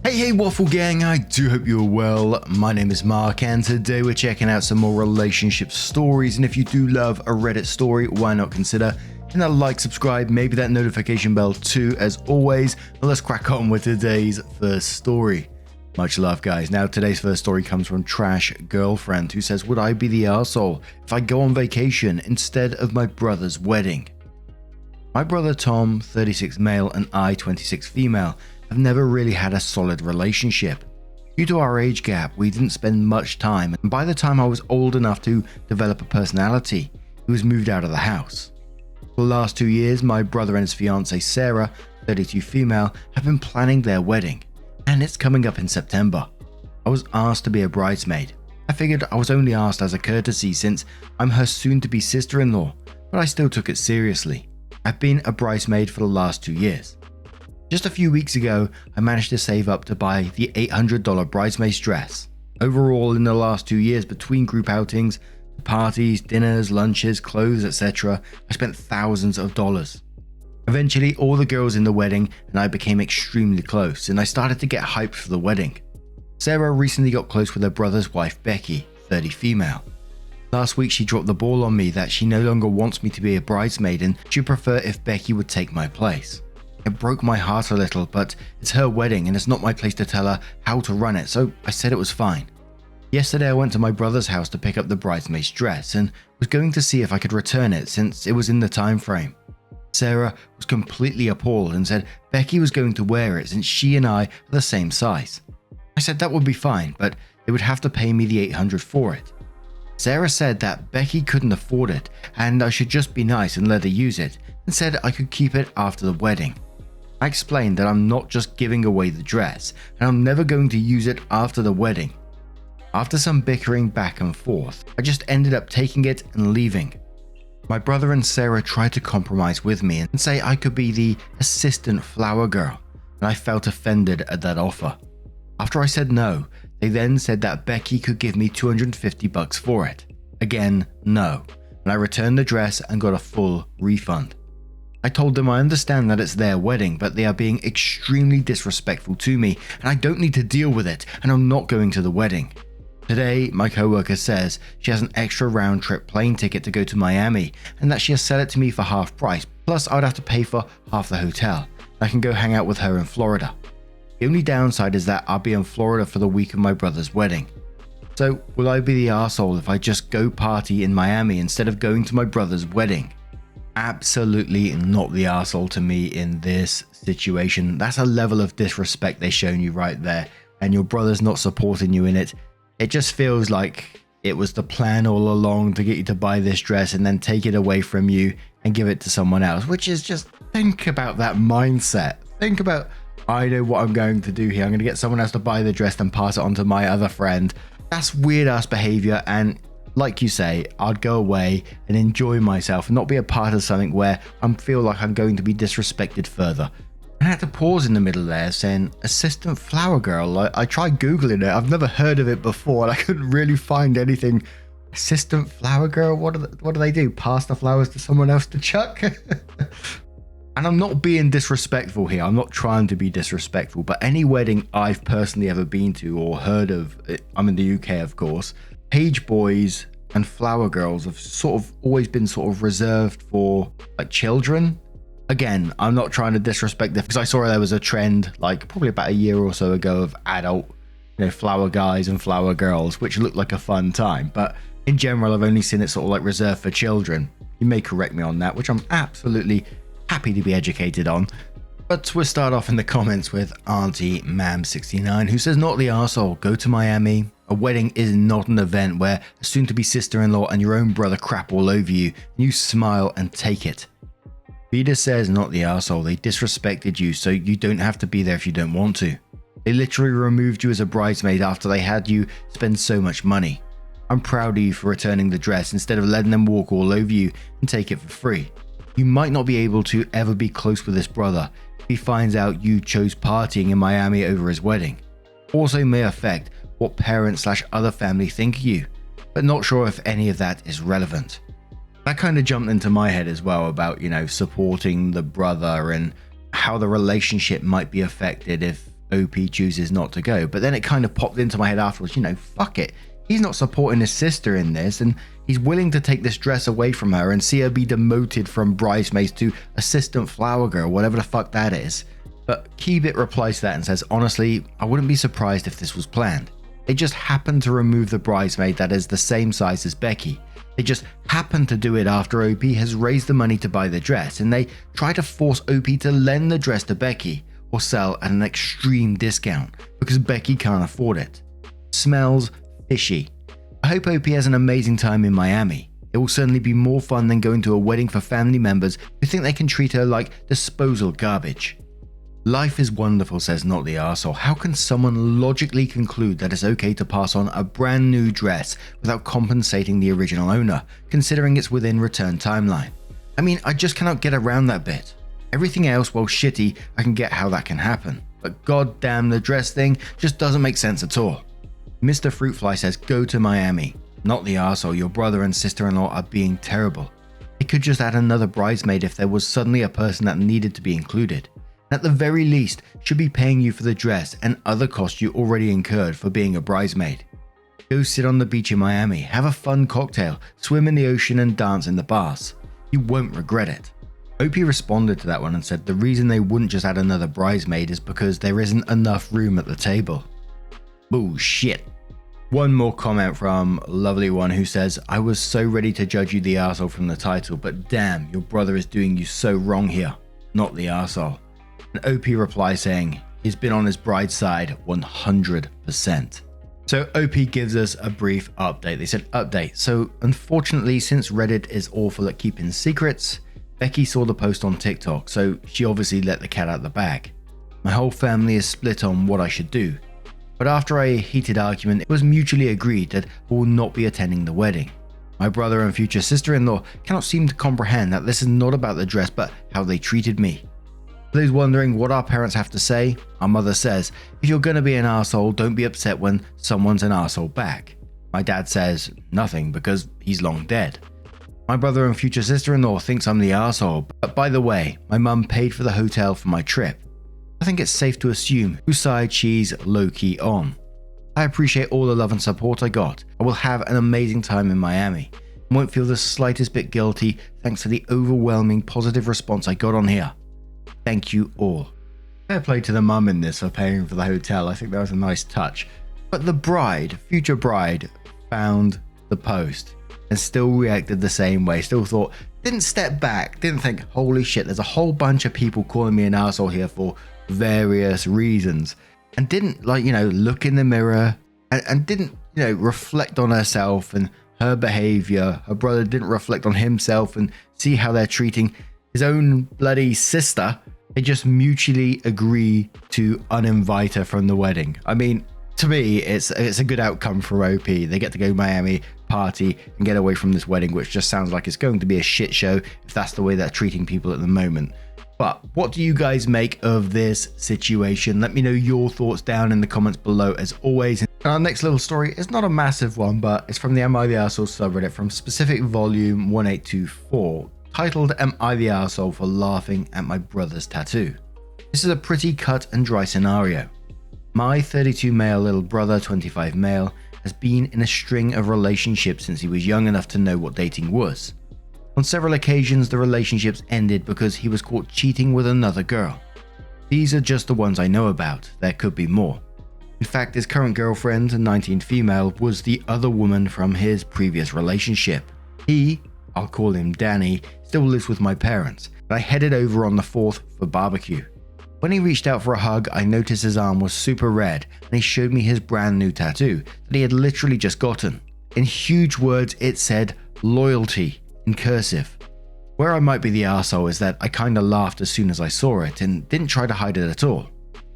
Hey Waffle Gang, I do hope you're well. My name is Mark and today we're checking out some more relationship stories, and if you do love a Reddit story, why not consider hitting that like, subscribe, maybe that notification bell too as always. And let's crack on with today's first story. Much love guys. Now today's first story comes from trashgirlfriend, who says, would I be the arsehole if I go on vacation instead of my brother's wedding? My brother Tom, 36 male, and I, 26 female, have never really had a solid relationship. Due to our age gap, we didn't spend much time, and by the time I was old enough to develop a personality, he was moved out of the house. For the last 2 years, my brother and his fiancée Sarah, 32 female, have been planning their wedding, and it's coming up in September. I was asked to be a bridesmaid. I figured I was only asked as a courtesy since I'm her soon-to-be sister-in-law, but I still took it seriously. I've been a bridesmaid for the last 2 years. Just a few weeks ago, I managed to save up to buy the $800 bridesmaid's dress. Overall, in the last 2 years, between group outings, parties, dinners, lunches, clothes, etc., I spent thousands of dollars. Eventually, all the girls in the wedding and I became extremely close, and I started to get hyped for the wedding. Sarah recently got close with her brother's wife Becky, 30 female. Last week, she dropped the ball on me that she no longer wants me to be a bridesmaid and she'd prefer if Becky would take my place. It broke my heart a little, but it's her wedding and it's not my place to tell her how to run it, so I said it was fine. Yesterday I went to my brother's house to pick up the bridesmaid's dress and was going to see if I could return it since it was in the time frame. Sarah was completely appalled and said Becky was going to wear it since she and I are the same size. I said that would be fine, but they would have to pay me the $800 for it. Sarah said that Becky couldn't afford it and I should just be nice and let her use it, and said I could keep it after the wedding. I explained that I'm not just giving away the dress, and I'm never going to use it after the wedding. After some bickering back and forth, I just ended up taking it and leaving. My brother and Sarah tried to compromise with me and say I could be the assistant flower girl, and I felt offended at that offer. After I said no, they then said that Becky could give me $250 for it. Again, no, and I returned the dress and got a full refund. I told them I understand that it's their wedding, but they are being extremely disrespectful to me and I don't need to deal with it, and I'm not going to the wedding. Today, my coworker says she has an extra round trip plane ticket to go to Miami and that she'll sell it to me for half price, plus I'd have to pay for half the hotel. I can go hang out with her in Florida. The only downside is that I'll be in Florida for the week of my brother's wedding. So will I be the arsehole if I just go party in Miami instead of going to my brother's wedding? Absolutely not the arsehole to me in this situation. That's a level of disrespect they've shown you right there, and your brother's not supporting you in it. It just feels like it was the plan all along to get you to buy this dress and then take it away from you and give it to someone else, which is just, think about that mindset. Think about, I know what I'm going to do here. I'm going to get someone else to buy the dress and pass it on to my other friend. That's weird ass behavior, and like you say, I'd go away and enjoy myself and not be a part of something where I feel like I'm going to be disrespected further. I had to pause in the middle there saying assistant flower girl. I tried Googling it. I've never heard of it before and I couldn't really find anything. Assistant flower girl? What do they do? Pass the flowers to someone else to chuck? And I'm not being disrespectful here. I'm not trying to be disrespectful, but any wedding I've personally ever been to or heard of, I'm in the UK of course, page boys and flower girls have sort of always been sort of reserved for like children. Again, I'm not trying to disrespect this because I saw there was a trend like probably about a year or so ago of adult, flower guys and flower girls, which looked like a fun time. But in general, I've only seen it sort of like reserved for children. You may correct me on that, which I'm absolutely happy to be educated on. But we'll start off in the comments with Auntie Mam69, who says, not the arsehole, go to Miami. A wedding is not an event where a soon-to-be sister-in-law and your own brother crap all over you, and you smile and take it. Vida says, not the arsehole, they disrespected you, so you don't have to be there if you don't want to. They literally removed you as a bridesmaid after they had you spend so much money. I'm proud of you for returning the dress instead of letting them walk all over you and take it for free. You might not be able to ever be close with this brother if he finds out you chose partying in Miami over his wedding. Also may affect what parents/other family think of you, but not sure if any of that is relevant. That kind of jumped into my head as well about, supporting the brother and how the relationship might be affected if OP chooses not to go. But then it kind of popped into my head afterwards, fuck it. He's not supporting his sister in this, and he's willing to take this dress away from her and see her be demoted from bridesmaids to assistant flower girl, whatever the fuck that is. But Keybit replies to that and says, honestly, I wouldn't be surprised if this was planned. They just happened to remove the bridesmaid that is the same size as Becky. They just happened to do it after OP has raised the money to buy the dress, and they try to force OP to lend the dress to Becky or sell at an extreme discount because Becky can't afford it. Smells fishy. I hope OP has an amazing time in Miami. It will certainly be more fun than going to a wedding for family members who think they can treat her like disposal garbage. Life is wonderful, says Not the Arsehole. How can someone logically conclude that it's okay to pass on a brand new dress without compensating the original owner, considering it's within return timeline? I mean, I just cannot get around that bit. Everything else, while shitty, I can get how that can happen. But goddamn, the dress thing just doesn't make sense at all. Mr. Fruitfly says, go to Miami. Not the Arsehole, your brother and sister-in-law are being terrible. They could just add another bridesmaid if there was suddenly a person that needed to be included. At the very least, should be paying you for the dress and other costs you already incurred for being a bridesmaid. Go sit on the beach in Miami, have a fun cocktail, swim in the ocean and dance in the bars. You won't regret it. OP responded to that one and said the reason they wouldn't just add another bridesmaid is because there isn't enough room at the table. Bullshit. One more comment from Lovely One who says, I was so ready to judge you the arsehole from the title, but damn, your brother is doing you so wrong here. Not the arsehole. And OP replies saying, he's been on his bride's side 100%. So OP gives us a brief update. They said, update. So unfortunately, since Reddit is awful at keeping secrets, Becky saw the post on TikTok, so she obviously let the cat out of the bag. My whole family is split on what I should do. But after a heated argument, it was mutually agreed that we will not be attending the wedding. My brother and future sister-in-law cannot seem to comprehend that this is not about the dress but how they treated me. For those wondering what our parents have to say, our mother says, if you're gonna be an arsehole, don't be upset when someone's an arsehole back. My dad says, nothing because he's long dead. My brother and future sister-in-law thinks I'm the arsehole, but by the way, my mum paid for the hotel for my trip. I think it's safe to assume whose side she's low-key on. I appreciate all the love and support I got. I will have an amazing time in Miami and won't feel the slightest bit guilty thanks to the overwhelming positive response I got on here. Thank you all. Fair play to the mum in this for paying for the hotel. I think that was a nice touch. But the bride, future bride, found the post and still reacted the same way. Still thought, didn't step back, didn't think, holy shit, there's a whole bunch of people calling me an arsehole here for various reasons. And didn't look in the mirror and didn't, reflect on herself and her behavior. Her brother didn't reflect on himself and see how they're treating his own bloody sister. They just mutually agree to uninvite her from the wedding. I mean, to me, it's a good outcome for OP. They get to go to Miami, party, and get away from this wedding, which just sounds like it's going to be a shit show if that's the way they're treating people at the moment. But what do you guys make of this situation? Let me know your thoughts down in the comments below as always. And our next little story is not a massive one, but it's from the Am I the Arsehole subreddit from specific volume 1824. Titled, Am I the Arsehole for laughing at my brother's tattoo? This is a pretty cut and dry scenario. My 32 male little brother, 25 male, has been in a string of relationships since he was young enough to know what dating was. On several occasions, the relationships ended because he was caught cheating with another girl. These are just the ones I know about, there could be more. In fact, his current girlfriend, a 19 female, was the other woman from his previous relationship. He, I'll call him Danny, still lives with my parents, but I headed over on the 4th for barbecue. When he reached out for a hug, I noticed his arm was super red and he showed me his brand new tattoo that he had literally just gotten. In huge words, it said, loyalty, in cursive. Where I might be the arsehole is that I kinda laughed as soon as I saw it and didn't try to hide it at all.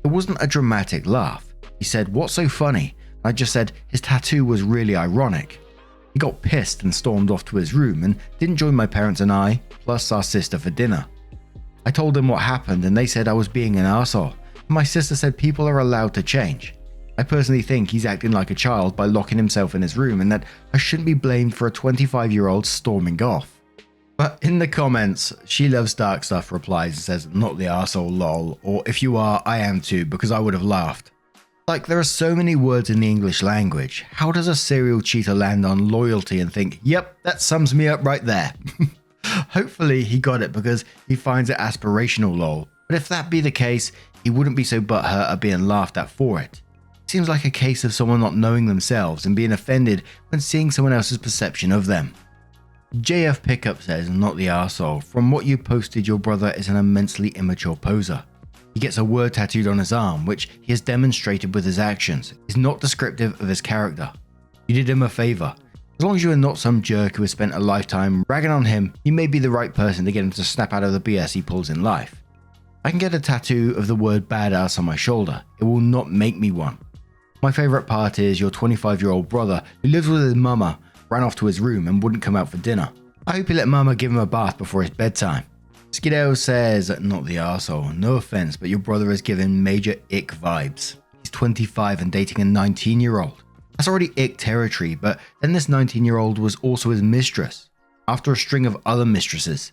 It wasn't a dramatic laugh. He said, what's so funny? And I just said his tattoo was really ironic. He got pissed and stormed off to his room and didn't join my parents and I, plus our sister, for dinner. I told them what happened and they said I was being an arsehole. My sister said people are allowed to change. I personally think he's acting like a child by locking himself in his room and that I shouldn't be blamed for a 25-year-old storming off. But in the comments, She Loves Dark Stuff replies and says, not the arsehole lol, or if you are, I am too, because I would have laughed. Like, there are so many words in the English language. How does a serial cheater land on loyalty and think, yep, that sums me up right there? Hopefully he got it because he finds it aspirational lol. But if that be the case, he wouldn't be so butthurt at being laughed at for it. Seems like a case of someone not knowing themselves and being offended when seeing someone else's perception of them. JF Pickup says, not the arsehole. From what you posted, your brother is an immensely immature poser. He gets a word tattooed on his arm, which he has demonstrated with his actions, is not descriptive of his character. You did him a favour. As long as you are not some jerk who has spent a lifetime ragging on him, you may be the right person to get him to snap out of the BS he pulls in life. I can get a tattoo of the word badass on my shoulder. It will not make me one. My favourite part is your 25-year-old brother who lives with his mama ran off to his room and wouldn't come out for dinner. I hope he let mama give him a bath before his bedtime. Skiddo says, not the arsehole. No offense, but your brother is giving major ick vibes. He's 25 and dating a 19-year-old. That's already ick territory, but then this 19-year-old was also his mistress, after a string of other mistresses.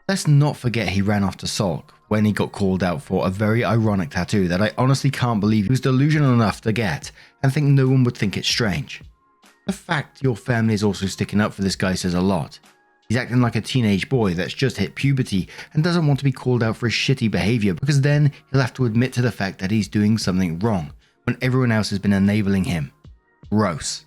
Let's not forget he ran off to sulk when he got called out for a very ironic tattoo that I honestly can't believe he was delusional enough to get and think no one would think it strange. The fact your family is also sticking up for this guy says a lot. He's acting like a teenage boy that's just hit puberty and doesn't want to be called out for his shitty behaviour because then he'll have to admit to the fact that he's doing something wrong when everyone else has been enabling him. Gross.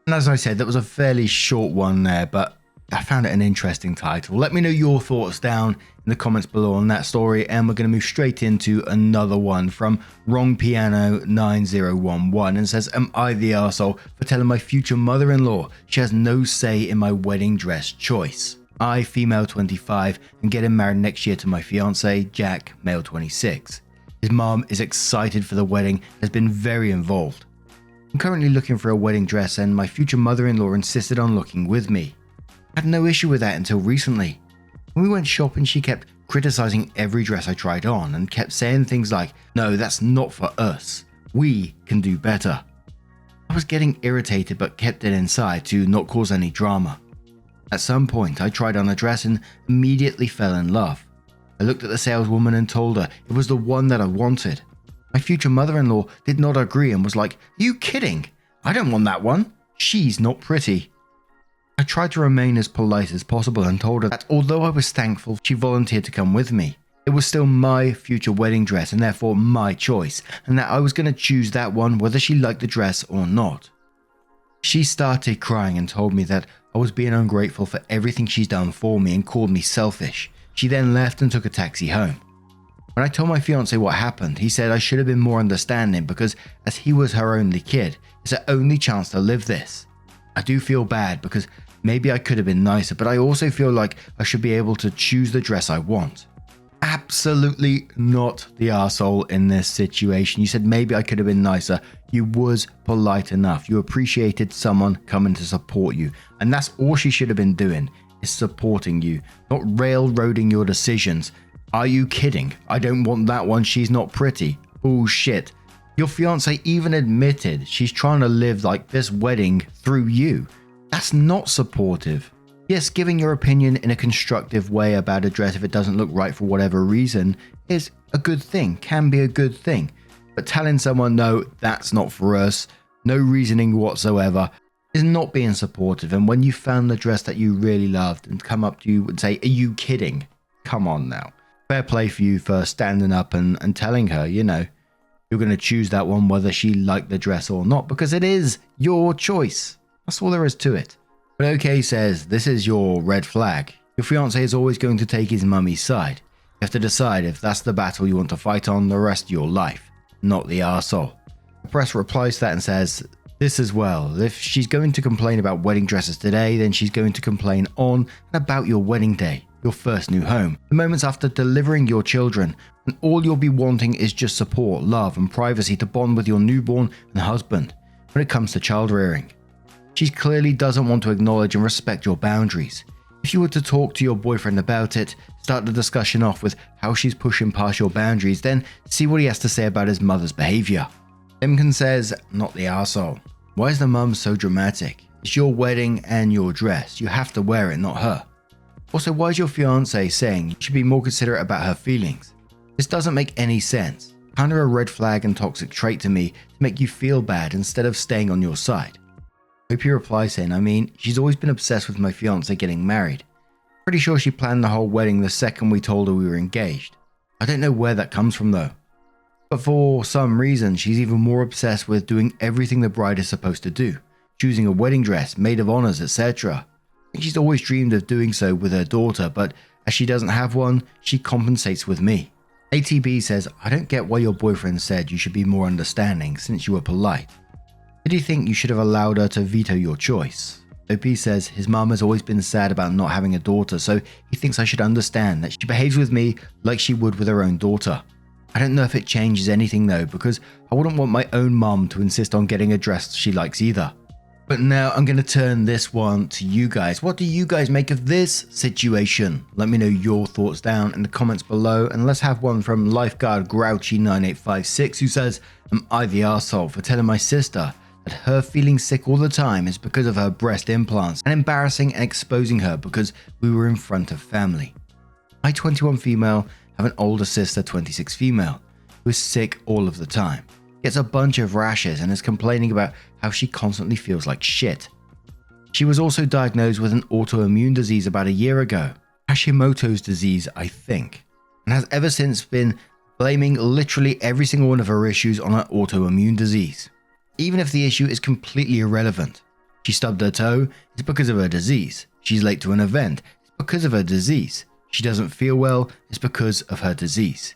And as I said, that was a fairly short one there, but I found it an interesting title. Let me know your thoughts down in the comments below on that story, and we're going to move straight into another one from WrongPiano9011 and says, am I the arsehole for telling my future mother-in-law she has no say in my wedding dress choice? I, female 25, am getting married next year to my fiance, Jack, male 26. His mom is excited for the wedding, has been very involved. I'm currently looking for a wedding dress and my future mother-in-law insisted on looking with me. I had no issue with that until recently. When we went shopping, she kept criticizing every dress I tried on and kept saying things like, no, that's not for us. We can do better. I was getting irritated but kept it inside to not cause any drama. At some point, I tried on a dress and immediately fell in love. I looked at the saleswoman and told her it was the one that I wanted. My future mother-in-law did not agree and was like, are you kidding? I don't want that one. She's not pretty. I tried to remain as polite as possible and told her that although I was thankful she volunteered to come with me, it was still my future wedding dress and therefore my choice, and that I was going to choose that one whether she liked the dress or not. She started crying and told me that I was being ungrateful for everything she's done for me and called me selfish. She then left and took a taxi home. When I told my fiance what happened, he said I should have been more understanding because as he was her only kid, it's her only chance to live this. I do feel bad because maybe I could have been nicer, but I also feel like I should be able to choose the dress I want. Absolutely not the arsehole in this situation. You said maybe I could have been nicer. You was polite enough. You appreciated someone coming to support you. And that's all she should have been doing, is supporting you, not railroading your decisions. Are you kidding? I don't want that one. She's not pretty. Bullshit. Your fiance even admitted she's trying to live like this wedding through you. That's not supportive. Yes, giving your opinion in a constructive way about a dress if it doesn't look right for whatever reason is a good thing, can be a good thing. But telling someone, no, that's not for us, no reasoning whatsoever, is not being supportive. And when you found the dress that you really loved and come up to you and say, are you kidding? Come on now. Fair play for you for standing up and telling her, you know, you're going to choose that one whether she liked the dress or not, because it is your choice. That's all there is to it. But OK says, this is your red flag. Your fiance is always going to take his mummy's side. You have to decide if that's the battle you want to fight on the rest of your life, not the arsehole. The press replies to that and says, this as well. If she's going to complain about wedding dresses today, then she's going to complain on and about your wedding day, your first new home, the moments after delivering your children, and all you'll be wanting is just support, love, and privacy to bond with your newborn and husband when it comes to child rearing. She clearly doesn't want to acknowledge and respect your boundaries. If you were to talk to your boyfriend about it, start the discussion off with how she's pushing past your boundaries, then see what he has to say about his mother's behaviour. Limkin says, not the arsehole. Why is the mum so dramatic? It's your wedding and your dress. You have to wear it, not her. Also, why is your fiance saying you should be more considerate about her feelings? This doesn't make any sense. Kind of a red flag and toxic trait to me to make you feel bad instead of staying on your side. OP replies saying, I mean, she's always been obsessed with my fiance getting married. Pretty sure she planned the whole wedding the second we told her we were engaged. I don't know where that comes from though. But for some reason, she's even more obsessed with doing everything the bride is supposed to do. Choosing a wedding dress, maid of honors, etc. I think she's always dreamed of doing so with her daughter, but as she doesn't have one, she compensates with me. ATB says, I don't get why your boyfriend said you should be more understanding since you were polite. Did he think you should have allowed her to veto your choice? OP says his mum has always been sad about not having a daughter, so he thinks I should understand that she behaves with me like she would with her own daughter. I don't know if it changes anything though, because I wouldn't want my own mum to insist on getting a dress she likes either. But now I'm going to turn this one to you guys. What do you guys make of this situation? Let me know your thoughts down in the comments below, and let's have one from Lifeguard Grouchy9856 who says, am I the arsehole for telling my sister that her feeling sick all the time is because of her breast implants and embarrassing and exposing her because we were in front of family? I, 21 female, have an older sister, 26 female, who is sick all of the time. Gets a bunch of rashes and is complaining about how she constantly feels like shit. She was also diagnosed with an autoimmune disease about a year ago, Hashimoto's disease I think, and has ever since been blaming literally every single one of her issues on her autoimmune disease. Even if the issue is completely irrelevant. She stubbed her toe, it's because of her disease. She's late to an event, it's because of her disease. She doesn't feel well, it's because of her disease.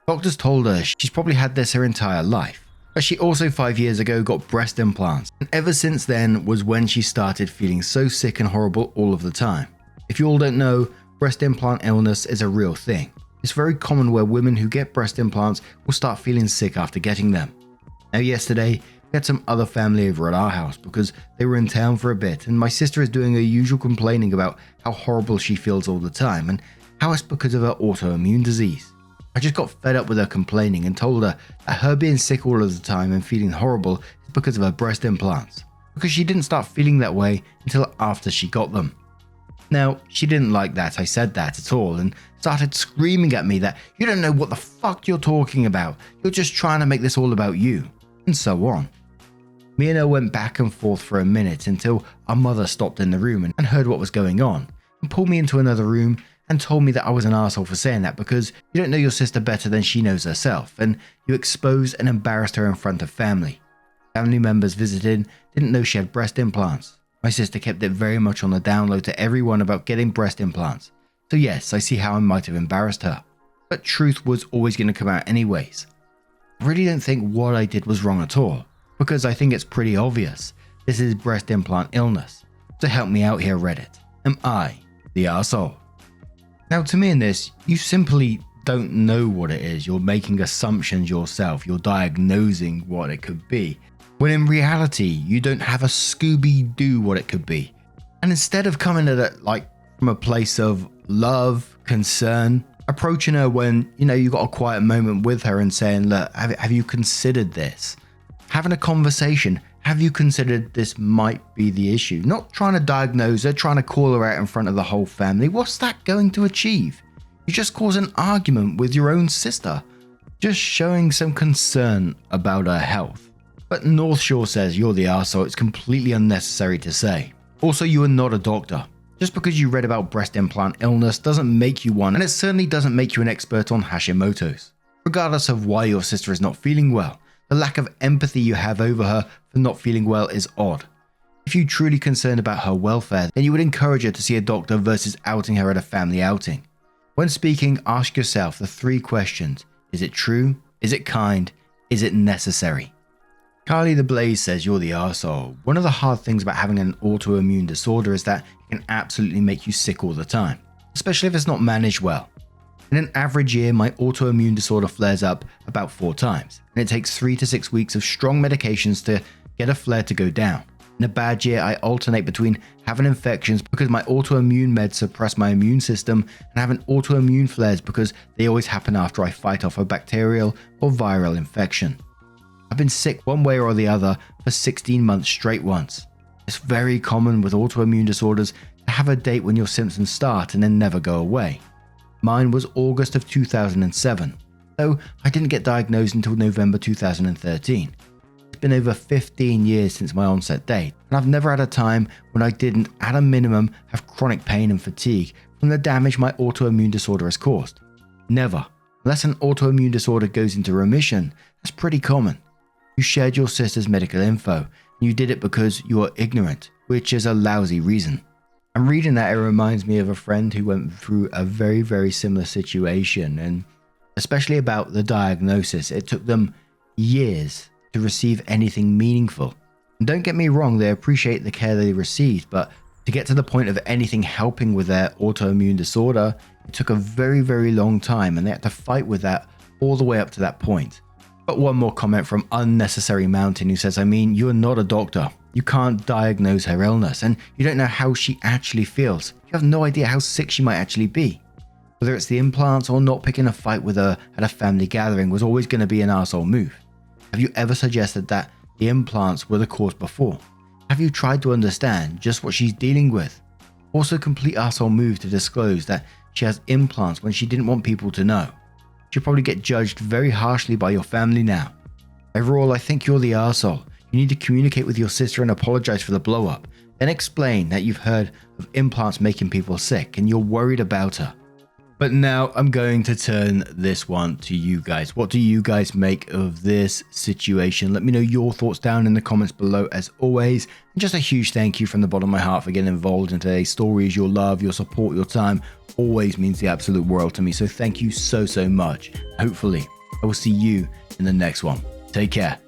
Doctors told her she's probably had this her entire life, but she also 5 years ago got breast implants, and ever since then was when she started feeling so sick and horrible all of the time. If you all don't know, breast implant illness is a real thing. It's very common where women who get breast implants will start feeling sick after getting them. Now yesterday, we had some other family over at our house because they were in town for a bit, and my sister is doing her usual complaining about how horrible she feels all the time and how it's because of her autoimmune disease. I just got fed up with her complaining and told her that her being sick all of the time and feeling horrible is because of her breast implants, because she didn't start feeling that way until after she got them. Now, she didn't like that I said that at all and started screaming at me that you don't know what the fuck you're talking about, you're just trying to make this all about you, and so on. Me and her went back and forth for a minute until our mother stopped in the room and heard what was going on and pulled me into another room and told me that I was an arsehole for saying that because you don't know your sister better than she knows herself, and you exposed and embarrassed her in front of family. Family members visited didn't know she had breast implants. My sister kept it very much on the down low to everyone about getting breast implants. So yes, I see how I might have embarrassed her. But truth was always going to come out anyways. I really don't think what I did was wrong at all, because I think it's pretty obvious. This is breast implant illness. So help me out here, Reddit. Am I the arsehole? Now to me in this, you simply don't know what it is. You're making assumptions yourself. You're diagnosing what it could be. When in reality, you don't have a Scooby-Doo what it could be. And instead of coming at it like from a place of love, concern, approaching her when, you got a quiet moment with her and saying, look, have you considered this? Having a conversation. Have you considered this might be the issue? Not trying to diagnose her, trying to call her out in front of the whole family. What's that going to achieve? You just cause an argument with your own sister. Just showing some concern about her health. But North Shore says you're the arsehole. It's completely unnecessary to say. Also, you are not a doctor. Just because you read about breast implant illness doesn't make you one, and it certainly doesn't make you an expert on Hashimoto's. Regardless of why your sister is not feeling well, the lack of empathy you have over her for not feeling well is odd. If you're truly concerned about her welfare, then you would encourage her to see a doctor versus outing her at a family outing. When speaking, ask yourself the 3 questions. Is it true? Is it kind? Is it necessary? Carly the Blaze says you're the arsehole. One of the hard things about having an autoimmune disorder is that it can absolutely make you sick all the time, especially if it's not managed well. In an average year, my autoimmune disorder flares up about 4 times, and it takes 3 to 6 weeks of strong medications to get a flare to go down. In a bad year, I alternate between having infections because my autoimmune meds suppress my immune system and having autoimmune flares because they always happen after I fight off a bacterial or viral infection. I've been sick one way or the other for 16 months straight once. It's very common with autoimmune disorders to have a date when your symptoms start and then never go away. Mine was August of 2007, though I didn't get diagnosed until November 2013. It's been over 15 years since my onset date, and I've never had a time when I didn't, at a minimum, have chronic pain and fatigue from the damage my autoimmune disorder has caused. Never. Unless an autoimmune disorder goes into remission, that's pretty common. You shared your sister's medical info, and you did it because you are ignorant, which is a lousy reason. And reading that, it reminds me of a friend who went through a very, very similar situation, and especially about the diagnosis. It took them years to receive anything meaningful. And don't get me wrong, they appreciate the care they received, but to get to the point of anything helping with their autoimmune disorder, it took a very, very long time, and they had to fight with that all the way up to that point. But one more comment from Unnecessary Mountain, who says, you're not a doctor. You can't diagnose her illness, and you don't know how she actually feels. You have no idea how sick she might actually be. Whether it's the implants or not picking a fight with her at a family gathering was always going to be an arsehole move. Have you ever suggested that the implants were the cause before? Have you tried to understand just what she's dealing with? Also, complete arsehole move to disclose that she has implants when she didn't want people to know. She'll probably get judged very harshly by your family now. Overall, I think you're the arsehole. You need to communicate with your sister and apologize for the blow up. Then explain that you've heard of implants making people sick and you're worried about her. But now I'm going to turn this one to you guys. What do you guys make of this situation? Let me know your thoughts down in the comments below as always. And just a huge thank you from the bottom of my heart for getting involved in today's stories. Your love, your support, your time always means the absolute world to me. So thank you so, so much. Hopefully, I will see you in the next one. Take care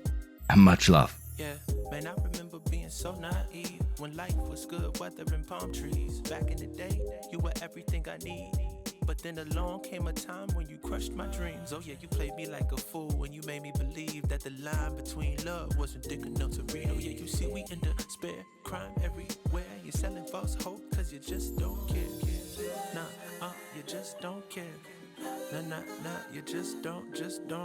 and much love. Yeah, man, I remember being so naive when life was good, weather and palm trees. Back in the day, you were everything I need. But then along came a time when you crushed my dreams. Oh yeah, you played me like a fool when you made me believe that the line between love wasn't thick enough to read. Oh yeah, you see we in despair, crime everywhere. You're selling false hope cause you just don't care. Nah, you just don't care. Nah, you just don't